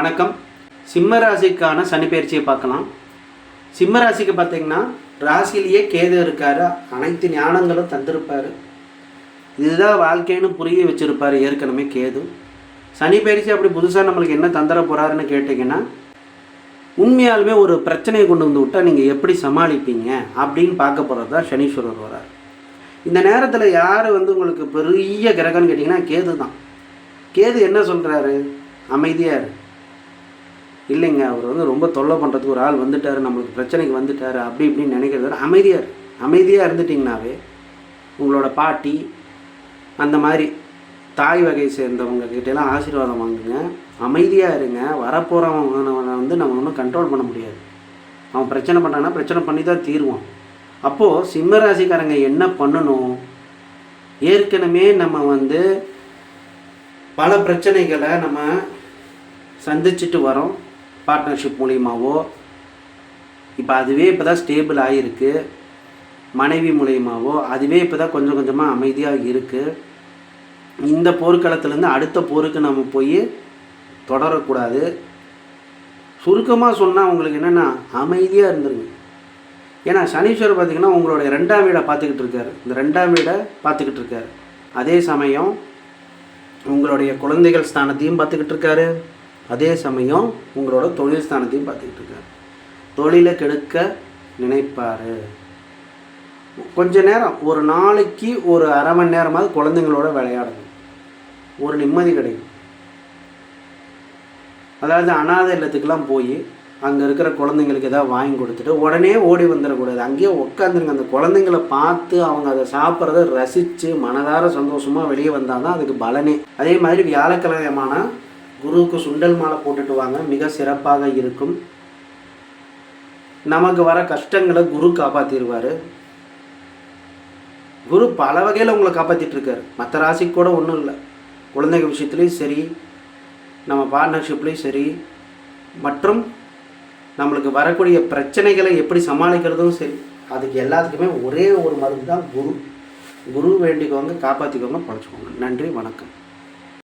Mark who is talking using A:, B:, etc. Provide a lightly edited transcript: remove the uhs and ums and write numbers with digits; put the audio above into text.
A: வணக்கம். சிம்ம ராசிக்கான சனி பயிற்சியை பார்க்கலாம். சிம்ம ராசிக்கு பார்த்தீங்கன்னா ராசியிலேயே கேது இருக்கார். அனைத்து ஞானங்களும் தந்திருப்பார். இதுதான் வாழ்க்கைன்னு புரிய வச்சுருப்பார் ஏற்கனவே கேது. சனி பயிற்சி அப்படி புதுசாக நம்மளுக்கு என்ன தந்துட போகிறாருன்னு கேட்டிங்கன்னா, உண்மையாலுமே ஒரு பிரச்சனையை கொண்டு வந்து விட்டால் நீங்கள் எப்படி சமாளிப்பீங்க அப்படின்னு பார்க்க போகிறது தான் சனீஸ்வரர் வரார். இந்த நேரத்தில் யார் உங்களுக்கு பெரிய கிரகம்னு கேட்டிங்கன்னா கேது தான். கேது என்ன சொல்கிறாரு? அமைதியாக இல்லைங்க, அவர் ரொம்ப தொல்லை பண்ணுறதுக்கு ஒரு ஆள் வந்துட்டார், நம்மளுக்கு பிரச்சனைக்கு வந்துட்டார் அப்படி இப்படின்னு நினைக்கிறது. அமைதியாக இருந்துட்டிங்கனாவே உங்களோட பாட்டி அந்த மாதிரி தாய் வகையை சேர்ந்தவங்க கிட்டேலாம் ஆசீர்வாதம் வாங்குங்க. அமைதியாக இருங்க. வரப்போகிறவனை நம்ம ஒன்றும் கண்ட்ரோல் பண்ண முடியாது. அவன் பிரச்சனை பண்ணான்னா பிரச்சனை பண்ணி தான் தீருவான். அப்போது சிம்ம ராசிக்காரங்க என்ன பண்ணணும்? ஏற்கனவே நம்ம பல பிரச்சனைகளை நம்ம சந்திச்சுட்டு வரோம். பார்ட்னர்ஷிப் மூலியமாகவோ, இப்போ அதுவே இப்போ தான் ஸ்டேபிள் ஆகிருக்கு. மனைவி மூலியமாகவோ அதுவே இப்போ தான் கொஞ்சம் கொஞ்சமாக அமைதியாக இருக்குது. இந்த போர்க்களத்துலேருந்து அடுத்த போருக்கு நம்ம போய் தொடரக்கூடாது. சுருக்கமாக சொன்னால் உங்களுக்கு என்னென்னா அமைதியாக இருந்துருங்க. ஏன்னா சனீஸ்வரர் பார்த்திங்கன்னா உங்களுடைய 2ஆம் வீடை பார்த்துக்கிட்டு இருக்காரு. இந்த 2ஆம் வீடை பார்த்துக்கிட்டு இருக்காரு. அதே சமயம் உங்களுடைய குழந்தைகள் ஸ்தானத்தையும் பார்த்துக்கிட்டு இருக்காரு. அதே சமயம் உங்களோட தொழில் ஸ்தானத்தையும் பார்த்துக்கிட்டு இருக்காரு. தொழிலை கெடுக்க நினைப்பார். கொஞ்ச நேரம், ஒரு நாளைக்கு ஒரு அரை மணி நேரமாவது குழந்தைங்களோட விளையாடணும். ஒரு நிம்மதி கிடைக்கும். அதாவது அனாதை இல்லத்துக்கெல்லாம் போய் அங்கே இருக்கிற குழந்தைங்களுக்கு எதாவது வாங்கி கொடுத்துட்டு உடனே ஓடி வந்துடக்கூடாது. அங்கேயே உட்காந்துருங்க. அந்த குழந்தைங்கள பார்த்து அவங்க அதை சாப்பிட்றத ரசித்து மனதார சந்தோஷமாக வெளியே வந்தால் தான் அதுக்கு பலனே. அதே மாதிரி வியாழக்கிழமையான குருவுக்கு சுண்டல் மாலை போட்டுட்டு வாங்க, மிக சிறப்பாக இருக்கும். நமக்கு வர கஷ்டங்களை குரு காப்பாற்றிடுவார். குரு பல வகையில் உங்களை காப்பாற்றிட்டு இருக்காரு. மற்ற ராசிக்கு கூட ஒன்றும் இல்லை. குழந்தைங்க விஷயத்துலேயும் சரி, நம்ம பார்ட்னர்ஷிப்லேயும் சரி, மற்றும் நம்மளுக்கு வரக்கூடிய பிரச்சனைகளை எப்படி சமாளிக்கிறதும் சரி, அதுக்கு எல்லாத்துக்குமே ஒரே ஒரு மருந்து தான் குரு. குரு வேண்டிக்கோங்க, காப்பாற்றிக்கோங்க, படைச்சிக்கோங்க. நன்றி, வணக்கம்.